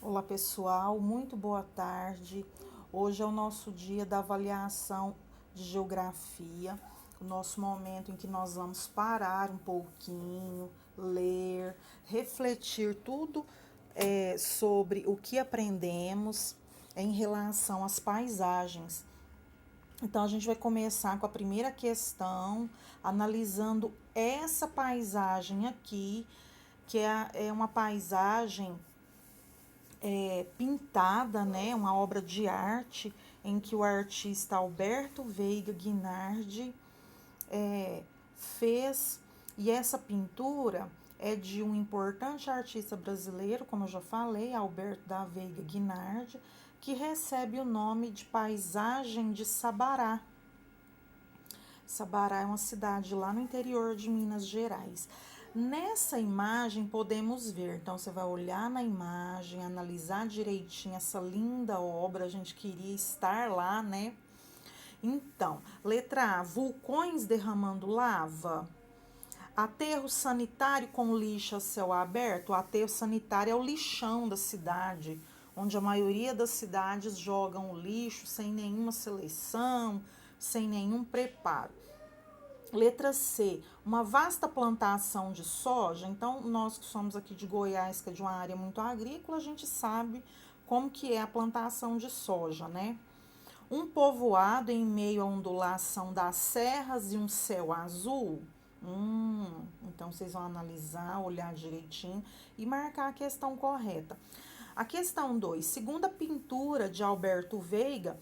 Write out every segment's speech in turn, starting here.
Olá pessoal, muito boa tarde. Hoje é o nosso dia da avaliação de geografia, o nosso momento em que nós vamos parar um pouquinho, ler, refletir tudo sobre o que aprendemos em relação às paisagens. Então, a gente vai começar com a primeira questão, analisando essa paisagem aqui, que é uma paisagem pintada, né, uma obra de arte em que o artista Alberto Veiga Guinardi fez, e essa pintura é de um importante artista brasileiro, como eu já falei, Alberto da Veiga Guinardi, que recebe o nome de Paisagem de Sabará. Sabará é uma cidade lá no interior de Minas Gerais. Nessa imagem podemos ver, então você vai olhar na imagem, analisar direitinho essa linda obra, a gente queria estar lá, né? Então, letra A, vulcões derramando lava. Aterro sanitário com lixo a céu aberto. O aterro sanitário é o lixão da cidade, onde a maioria das cidades jogam o lixo sem nenhuma seleção, sem nenhum preparo. Letra C, uma vasta plantação de soja. Então, nós que somos aqui de Goiás, que é de uma área muito agrícola, a gente sabe como que é a plantação de soja, né? Um povoado em meio à ondulação das serras e um céu azul. Então, vocês vão analisar, olhar direitinho e marcar a questão correta. A questão 2, segundo a pintura de Alberto Veiga,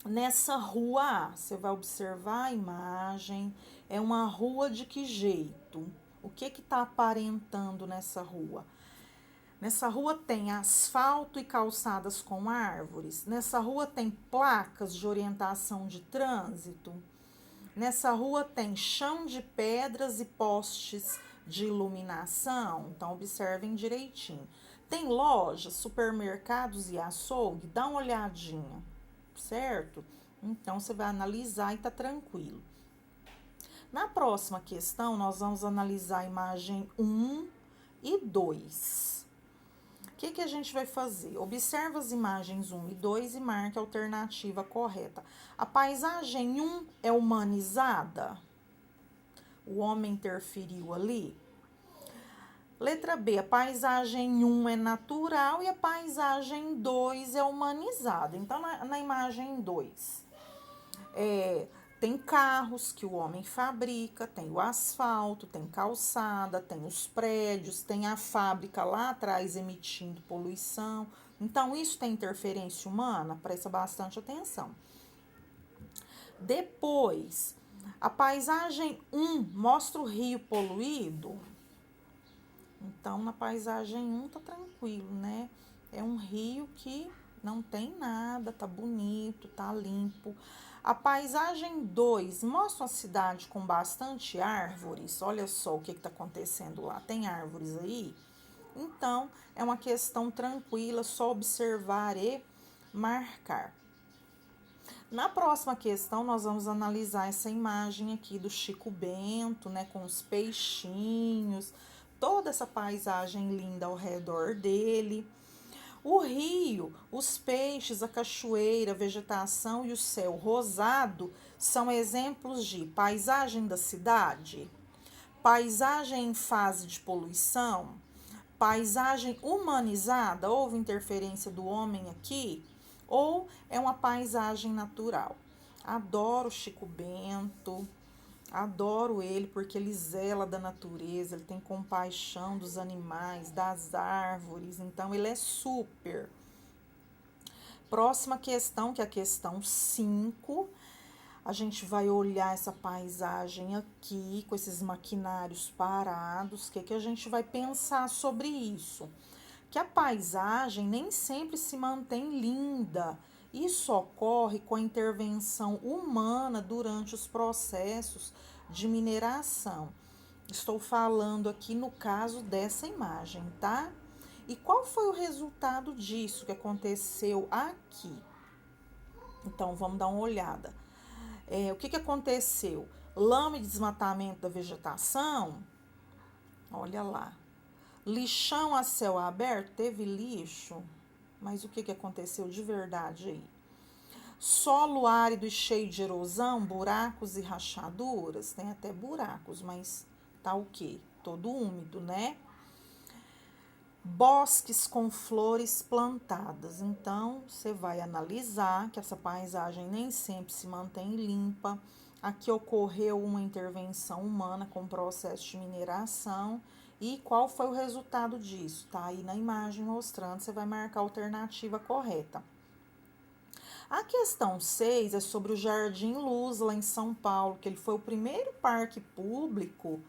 nessa rua A, você vai observar a imagem, é uma rua de que jeito? O que está aparentando nessa rua? Nessa rua tem asfalto e calçadas com árvores. Nessa rua tem placas de orientação de trânsito. Nessa rua tem chão de pedras e postes de iluminação. Então, observem direitinho. Tem lojas, supermercados e açougue. Dá uma olhadinha, certo? Então, você vai analisar e tá tranquilo. Na próxima questão, nós vamos analisar a imagem 1 e 2. O que a gente vai fazer? Observa as imagens 1 e 2 e marque a alternativa correta. A paisagem 1 é humanizada? O homem interferiu ali? Letra B, a paisagem 1 é natural e a paisagem 2 é humanizada. Então, na imagem 2, tem carros que o homem fabrica, tem o asfalto, tem calçada, tem os prédios, tem a fábrica lá atrás emitindo poluição. Então, isso tem interferência humana? Presta bastante atenção. Depois, a paisagem 1 mostra o rio poluído. Então, na paisagem 1 tá tranquilo, né? É um rio que não tem nada, tá bonito, tá limpo. A paisagem 2 mostra uma cidade com bastante árvores. Olha só o que tá acontecendo lá. Tem árvores aí? Então, é uma questão tranquila, só observar e marcar. Na próxima questão, nós vamos analisar essa imagem aqui do Chico Bento, né, com os peixinhos, toda essa paisagem linda ao redor dele. O rio, os peixes, a cachoeira, a vegetação e o céu rosado são exemplos de paisagem da cidade, paisagem em fase de poluição, paisagem humanizada, houve interferência do homem aqui, ou é uma paisagem natural. Adoro Chico Bento, adoro ele porque ele zela da natureza, ele tem compaixão dos animais, das árvores, então ele é super. Próxima questão, que é a questão 5. A gente vai olhar essa paisagem aqui, com esses maquinários parados. O que a gente vai pensar sobre isso? Que a paisagem nem sempre se mantém linda. Isso ocorre com a intervenção humana durante os processos de mineração. Estou falando aqui no caso dessa imagem, tá? E qual foi o resultado disso que aconteceu aqui? Então, vamos dar uma olhada. O que aconteceu? Lama e desmatamento da vegetação, olha lá. Lixão a céu aberto, teve lixo, mas o que aconteceu de verdade aí? Solo árido e cheio de erosão, buracos e rachaduras, tem até buracos, mas tá o quê? Todo úmido, né? Bosques com flores plantadas. Então, você vai analisar que essa paisagem nem sempre se mantém limpa. Aqui ocorreu uma intervenção humana com processo de mineração. E qual foi o resultado disso? Tá aí na imagem mostrando, você vai marcar a alternativa correta. A questão 6 é sobre o Jardim Luz, lá em São Paulo, que ele foi o primeiro parque público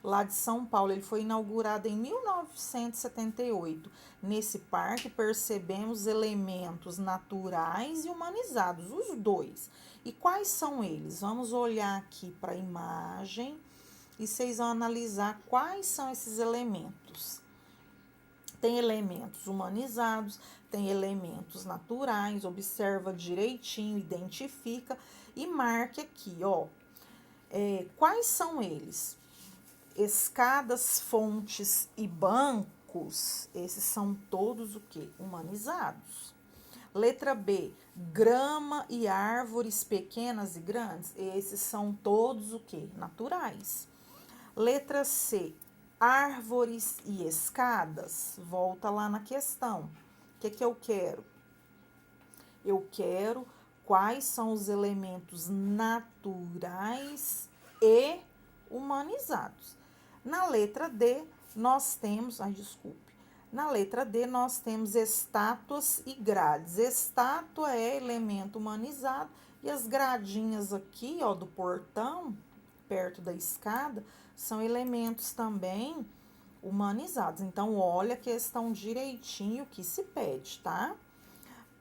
lá de São Paulo. Ele foi inaugurado em 1978. Nesse parque percebemos elementos naturais e humanizados, os dois. E quais são eles? Vamos olhar aqui para a imagem e vocês vão analisar quais são esses elementos. Tem elementos humanizados, tem elementos naturais, observa direitinho, identifica e marque aqui, ó. Quais são eles? Escadas, fontes e bancos, esses são todos o quê? Humanizados. Letra B, grama e árvores pequenas e grandes, esses são todos o quê? Naturais. Letra C, árvores e escadas, volta lá na questão. O que eu quero? Eu quero quais são os elementos naturais e humanizados. Na letra D, nós temos, na letra D nós temos estátuas e grades. Estátua é elemento humanizado e as gradinhas aqui, ó, do portão, perto da escada, são elementos também humanizados. Então, olha a questão direitinho que se pede, tá?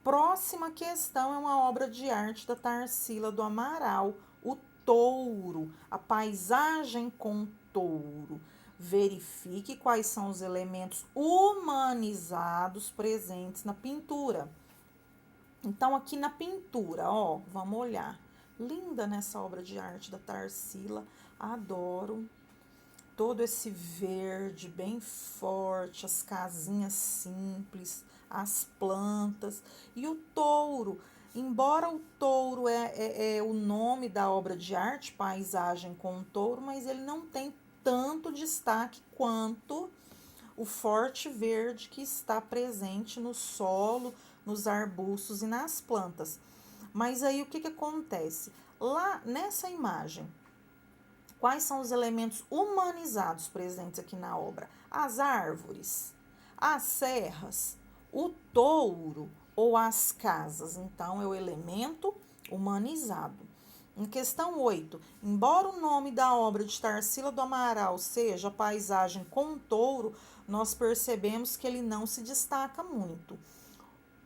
Próxima questão é uma obra de arte da Tarsila do Amaral, o touro, a paisagem com touro. Verifique quais são os elementos humanizados presentes na pintura. Então, aqui na pintura, ó, vamos olhar. Linda nessa obra de arte da Tarsila, adoro. Todo esse verde bem forte, as casinhas simples, as plantas e o touro. Embora o touro é o nome da obra de arte, paisagem com touro, mas ele não tem tanto destaque quanto o forte verde que está presente no solo, nos arbustos e nas plantas. Mas aí o que acontece? Lá nessa imagem, quais são os elementos humanizados presentes aqui na obra? As árvores, as serras, o touro ou as casas. Então, é o elemento humanizado. Em questão 8, embora o nome da obra de Tarsila do Amaral seja a paisagem com touro, nós percebemos que ele não se destaca muito.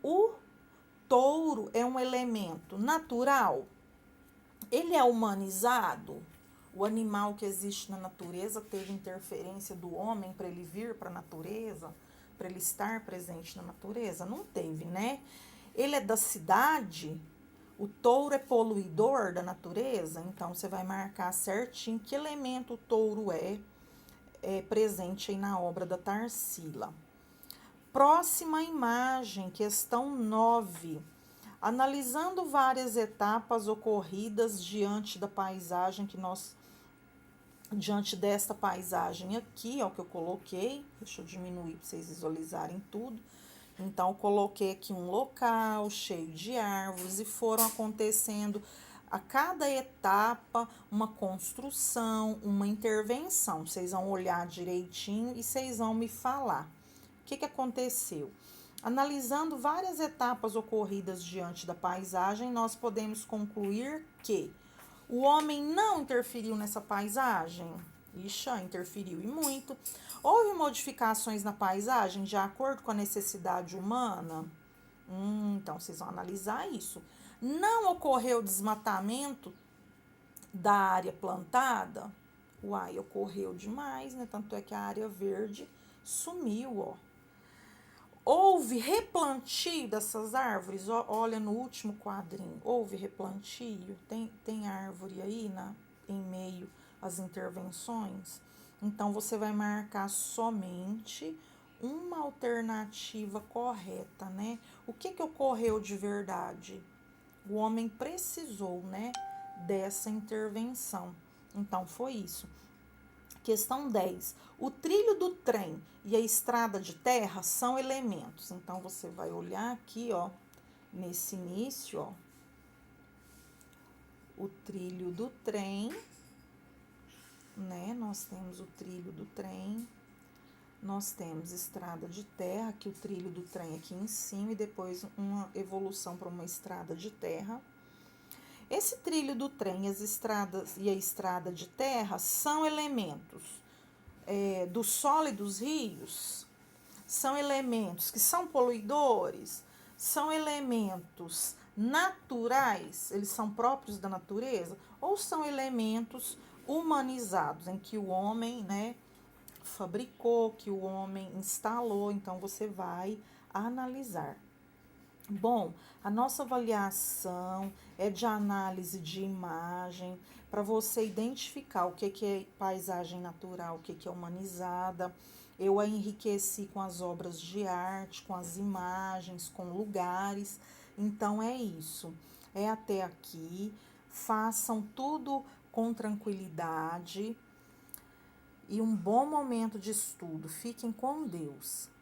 O touro é um elemento natural? Ele é humanizado? O animal que existe na natureza teve interferência do homem para ele vir para a natureza, para ele estar presente na natureza? Não teve, né? Ele é da cidade? O touro é poluidor da natureza? Então, você vai marcar certinho que elemento o touro é presente aí na obra da Tarsila. Próxima imagem, questão 9. Analisando várias etapas ocorridas diante da paisagem diante desta paisagem aqui, ó, que eu coloquei, deixa eu diminuir para vocês visualizarem tudo. Então, eu coloquei aqui um local cheio de árvores e foram acontecendo a cada etapa uma construção, uma intervenção. Vocês vão olhar direitinho e vocês vão me falar. O que aconteceu? Analisando várias etapas ocorridas diante da paisagem, nós podemos concluir que o homem não interferiu nessa paisagem. Ixi, interferiu e muito. Houve modificações na paisagem de acordo com a necessidade humana? Então, vocês vão analisar isso. Não ocorreu desmatamento da área plantada? Uai, ocorreu demais, né? Tanto é que a área verde sumiu, ó. Houve replantio dessas árvores? Olha no último quadrinho. Houve replantio? Tem árvore aí em meio às intervenções? Então, você vai marcar somente uma alternativa correta, né? O que ocorreu de verdade? O homem precisou, né, dessa intervenção. Então, foi isso. Questão 10. O trilho do trem e a estrada de terra são elementos. Então, você vai olhar aqui, ó, nesse início, ó, o trilho do trem, né? Nós temos o trilho do trem, nós temos estrada de terra, que o trilho do trem aqui em cima e depois uma evolução para uma estrada de terra. Esse trilho do trem, as estradas e a estrada de terra são elementos do solo e dos rios, são elementos que são poluidores, são elementos naturais, eles são próprios da natureza, ou são elementos humanizados, em que o homem, né, fabricou, que o homem instalou. Então, você vai analisar. Bom, a nossa avaliação é de análise de imagem, para você identificar o que é paisagem natural, o que é humanizada. Eu a enriqueci com as obras de arte, com as imagens, com lugares. Então, é isso. É até aqui. Façam tudo com tranquilidade e um bom momento de estudo. Fiquem com Deus.